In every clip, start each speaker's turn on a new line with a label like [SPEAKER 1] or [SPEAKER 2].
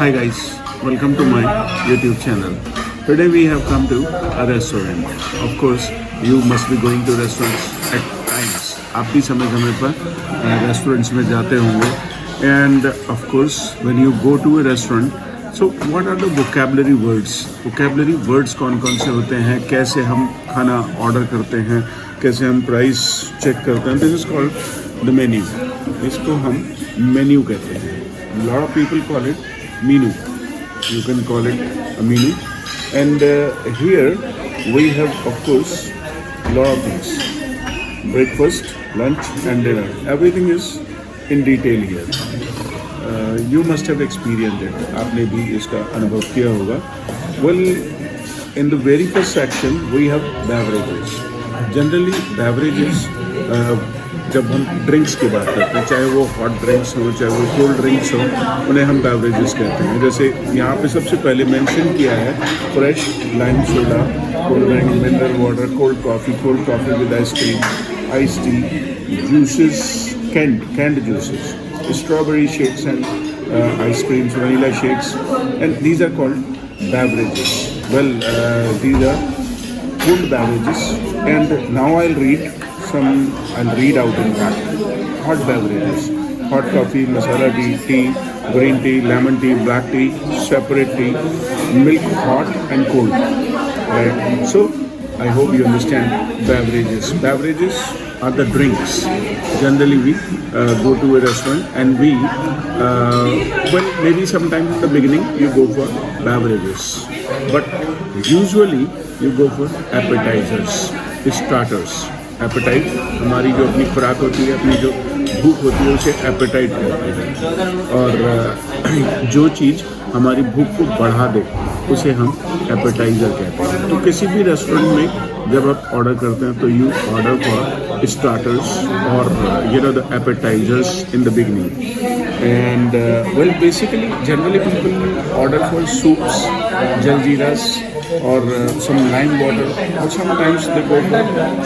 [SPEAKER 1] Hi guys, welcome to my YouTube channel. Today we have come to a restaurant. Of course, you must be going to restaurants at times. आप भी समय पर restaurants में जाते होंगे. And of course, when you go to a restaurant, so what are the vocabulary words? Vocabulary words कौन कौन से होते हैं? कैसे हम खाना ऑर्डर करते हैं? कैसे हम प्राइस चेक करते हैं? This is called the menu. इसको हम मेन्यू कहते हैं. A lot of people call it menu. You can call it a menu. And here we have, of course, a lot of things. Breakfast, lunch and dinner. Everything is in detail here. You must have experienced it. आपने भी इसका अनुभव किया होगा. Well, in the very first section we have beverages. Generally beverages जब हम drinks की बात करते हैं, चाहे वो हॉट ड्रिंक्स हो चाहे वो कोल्ड ड्रिंक्स हो, उन्हें हम बेवरेजेस कहते हैं. जैसे यहाँ पे सबसे पहले मेंशन किया है fresh lime soda, cold drink, mineral water, cold coffee with ice cream, ice tea, juices, canned juices, strawberry shakes and ice creams, vanilla shakes, and these are called beverages. Well, these are cold beverages, and now I'll read out in fact. Hot beverages: hot coffee, masala tea, green tea, lemon tea, black tea, separate tea, milk hot and cold. Right. So I hope you understand beverages. Beverages are the drinks. Generally we go to a restaurant and we well, maybe sometime in the beginning you go for beverages, but usually you go for appetizers, starters. Appetite हमारी जो अपनी खुराक होती है, अपनी जो भूख होती है, उसे एपेटाइट कहते हैं. और जो चीज़ हमारी भूख को बढ़ा दे उसे हम एपेटाइज़र कहते हैं. तो किसी भी रेस्टोरेंट में जब आप ऑर्डर करते हैं तो यू ऑर्डर फॉर स्टार्टर्स और the appetizers in the beginning. And well, basically generally people order for soups, jaljeeras और some lime water, or sometimes they go for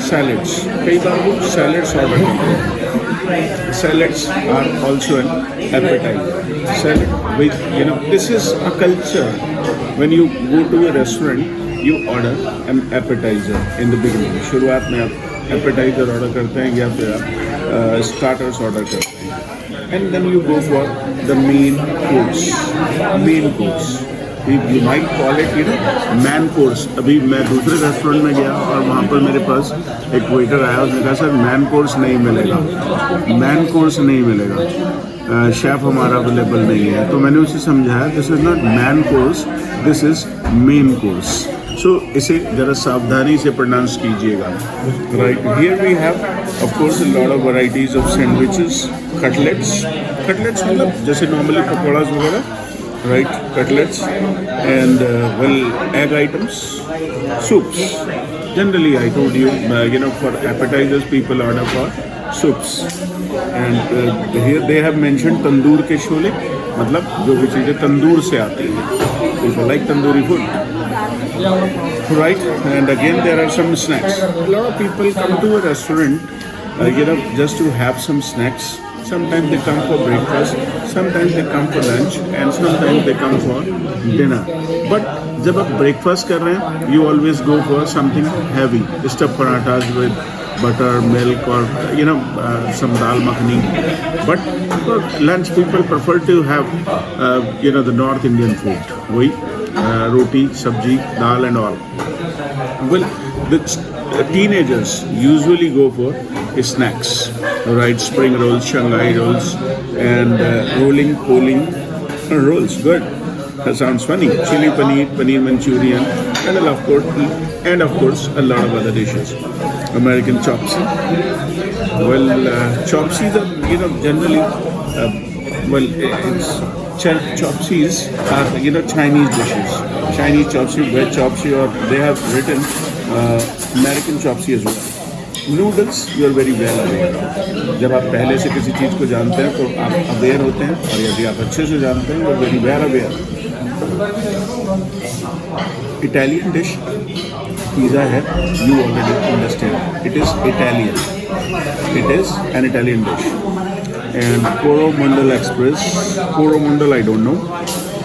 [SPEAKER 1] salads. कई बार वो salads ऑर्डर करते हैं. Salads are also an appetizer. Salad with, this is a culture. When you go to a restaurant, you order an appetizer in the beginning. शुरुआत में आप appetizer order करते हैं या फिर आप starters ऑर्डर करते हैं. And then you go for the main course. Main course. You might call it, man course. अभी मैं दूसरे रेस्टोरेंट में गया और वहाँ पर मेरे पास एक वेटर आया, उसने कहा सर मैन कोर्स नहीं मिलेगा, मैन कोर्स नहीं मिलेगा, शेफ़ हमारा अवेलेबल नहीं है. तो मैंने उसे समझाया this is not man course, this is main course. So इसे ज़रा सावधानी से प्रोनाउंस कीजिएगा. Right, here we have of course a lot of varieties of sandwiches, cutlets मतलब जैसे नॉर्मली पकौड़ास वगैरह. Right, cutlets and egg items, soups. Generally, I told you, for appetizers, people order for soups. And here they have mentioned tandoor ke shole, मतलब जो भी चीज़ें तंदूर से आती हैं. People like tandoori food. Right, and again there are some snacks. A lot of people come to a restaurant, just to have some snacks. Sometimes they come for breakfast, sometimes they come for lunch, and sometimes they come for dinner. But जब आप breakfast कर रहे हैं, you always go for something heavy, stuffed parathas with butter, milk, or some dal makhani. But for lunch, people prefer to have the North Indian food, वही roti, sabji, dal, and all. Well, the teenagers usually go for snacks, right? Spring rolls, Shanghai rolls, and rolling rolls. Good. That sounds funny. Chili paneer Manchurian, and of course a lot of other dishes. American chopsy. Well, chopsies are generally chopsies are Chinese dishes. Chinese chopsy, veg chopsy, or they have written American chopsy as well. Noodles you are very well aware. जब आप पहले से किसी चीज़ को जानते हैं तो आप अवेयर होते हैं, और यदि आप अच्छे से जानते हैं you are very well aware. Italian dish pizza है, you already understand. It is Italian, it is an Italian dish. And Coromandel Express, Coromandel I don't know,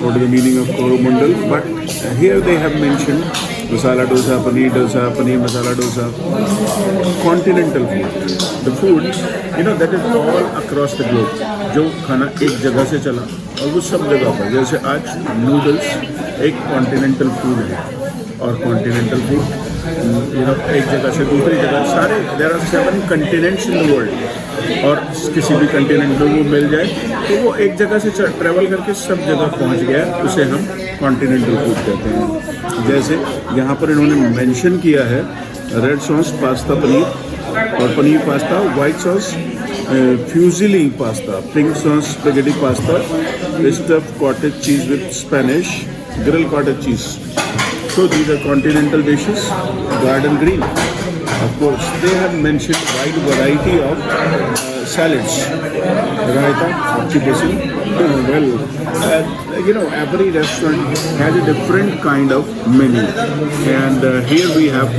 [SPEAKER 1] what is the meaning of Coromandel, but here they have mentioned masala dosa, paneer masala dosa, continental food. The food, that is all across the globe. जो खाना एक जगह से चला और वो सब जगह पर, जैसे आज नूडल्स एक कॉन्टिनेंटल फूड है, और कॉन्टिनेंटल फूड एक जगह से दूसरी जगह, सारे there are 7 continents in the world, और किसी भी कंटिनेंट में वो मिल जाए तो वो एक जगह से ट्रैवल करके सब जगह पहुंच गया, उसे हम कॉन्टिनेंटल फूड कहते हैं। जैसे यहाँ पर इन्होंने मेंशन किया है रेड सॉस पास्ता पनीर, और paneer pasta, white sauce fusilli pasta, pink sauce spaghetti pasta, stuffed cottage cheese with Spanish grilled cottage cheese. So these are continental dishes. Garden green, of course, they have mentioned wide variety of salads. Raita, octopus. Well, every restaurant has a different kind of menu, and here we have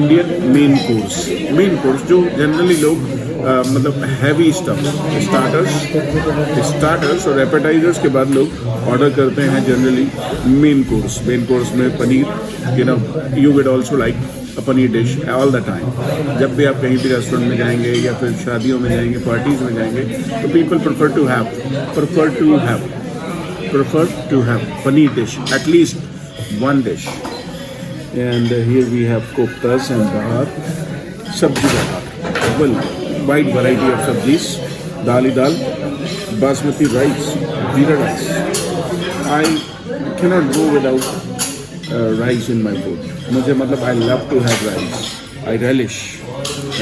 [SPEAKER 1] Indian main course. Main course जो generally लोग मतलब heavy stuff, starters और appetizers के बाद लोग order करते हैं generally main course. Main course में paneer, you would also like a paneer dish all the time. जब भी आप कहीं भी रेस्टोरेंट में जाएंगे या फिर शादियों में जाएंगे, पार्टीज में जाएंगे, तो people prefer to have paneer dish, at least one dish. And here we have koftas and bahar, sabzi bahar, well wide variety of sabjis, dal, basmati rice, jeera rice. I cannot go without rice in my food. मुझे मतलब I love to have rice. I relish,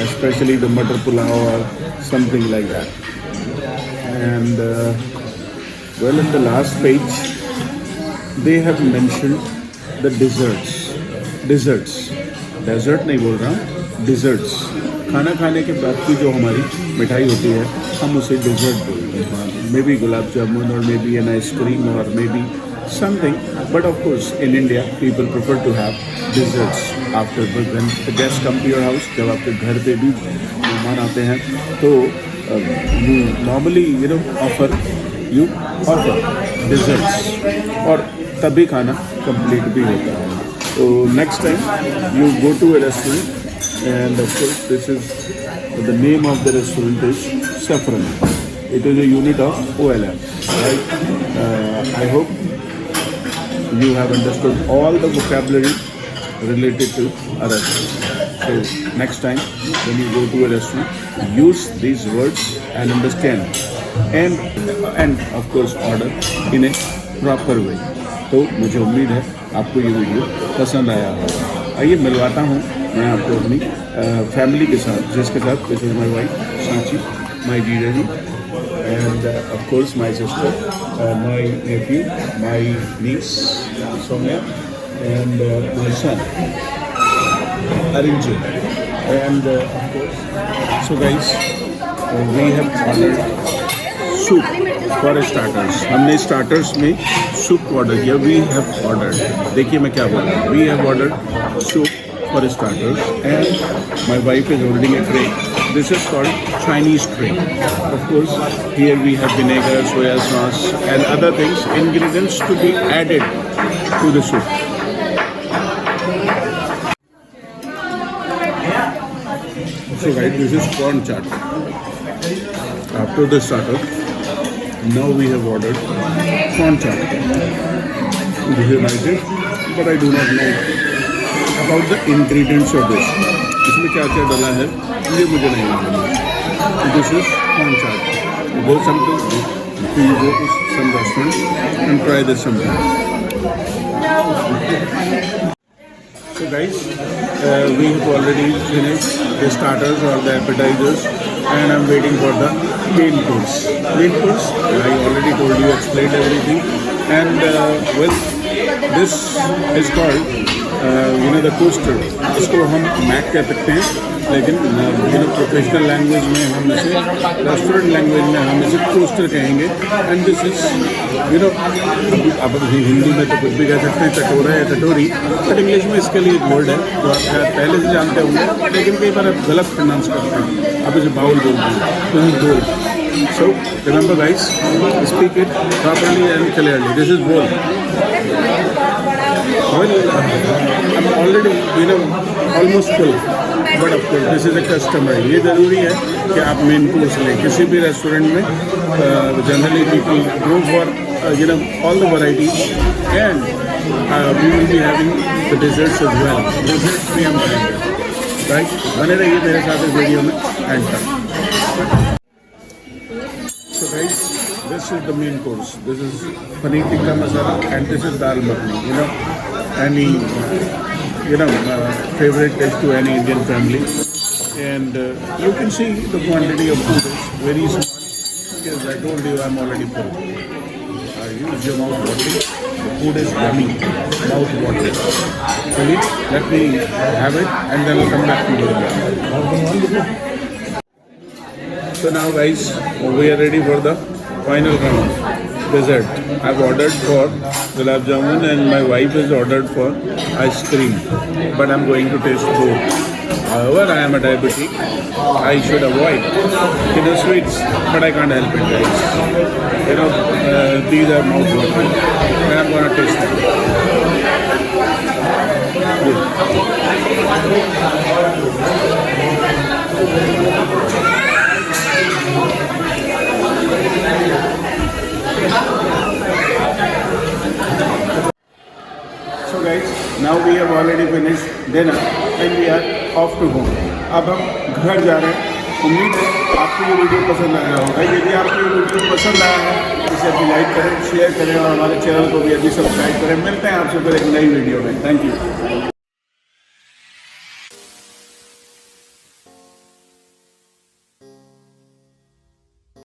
[SPEAKER 1] especially the matar pulao or something like that. And well, in the last page, they have mentioned the desserts. Dessert नहीं बोल रहा, desserts. खाना खाने के बाद की जो हमारी मिठाई होती है, हम उसे डेजर्ट बोलते हैं। मे बी गुलाब जामुन, और मे बी एन आइसक्रीम, और may be something, but of course in India people prefer to have desserts after when the guest come to your house. जब आपके घर पे भी मेहमान आते हैं तो यू नॉर्मली ऑफर डेजर्ट्स, और तभी खाना कंप्लीट भी होता है। तो next time you go to a restaurant, and of course this is the name of the restaurant is Saffron. It is a unit of OLM, right? I hope you have understood all the vocabulary related to a restaurant. So next time when you go to a restaurant, use these words and understand, and of course order in a proper way. तो मुझे उम्मीद है आपको ये video पसंद आया होगा। आइए मिलवाता हूँ मैं आपको अपनी फैमिली के साथ, जिसके साथ this is my wife Sanchi, my jija ji, and of course my sister, my nephew, my niece Sonia, and my son Arinjan, and of course so guys we have ordered soup for starters. हमने स्टार्टर्स में सूप ऑर्डर किया। We have ordered, देखिए मैं क्या बोल रहा हूँ, we have ordered soup for starters, and my wife is holding a tray. This is called Chinese tray. Of course, here we have vinegar, soya sauce, and other things, ingredients to be added to the soup. So guys, this is corn chaat. After the starter, now we have ordered corn chaat. This is my dish, but I do not know about the ingredients of this. इसमें क्या क्या डाला है ये मुझे नहीं मालूम। This is corn chaat. Go to some restaurant and try this sometime. So guys, we have already finished the starters or the appetizers, and I'm waiting for the main course. Main course, I already told you, explained everything, and well, this is called the coaster. इसको हम Mac कह सकते हैं, लेकिन professional language में हम इसे, restaurant language में हम इसे कोस्टर कहेंगे। एंड दिस इज अब हिंदी में तो कुछ भी कह सकते हैं, कटोरा या कटोरी, बट इंग्लिश में इसके लिए एक वर्ड है जो आप शायद पहले से जानते होंगे, लेकिन कई बार आप गलत प्रोनाउंस करते हैं, आप इसे बाउल बोलते हैं। So remember guys, speak it properly and clearly. This is bowl. Well, I'm already almost full. But of course, this is a customer. ये ज़रूरी है कि आप मेन कोर्स लें. किसी भी रेस्टोरेंट में generally people go for all the varieties, and we will be having the desserts as well. Desserts भी हम खाएंगे. Right? बने रहिए मेरे साथ इस वीडियो में end तक. So guys, this is the main course. This is paneer tikka masala and this is dal makhani. Any favorite dish to any Indian family. And you can see the quantity of food is very small because I told you I'm already full. Use your mouth watering. The food is yummy, mouth watering. So let me have it and then I'll come back to you again. So now guys, we are ready for the final round. Dessert. I've ordered for gulab jamun and my wife has ordered for ice cream. But I'm going to taste both. However, I am a diabetic. I should avoid sweets, but I can't help it, guys. These are mouth-watering, and I'm gonna taste them. So guys, now we have already finished dinner and we are off to home. अब हम घर जा रहे हैं. उम्मीद है आपको ये वीडियो पसंद आया होगा. यदि आपको ये वीडियो पसंद आया है तो इसे अभी लाइक करें, शेयर करें और हमारे चैनल को भी अभी सब्सक्राइब करें. मिलते हैं आपसे फिर एक नई वीडियो में. Thank you.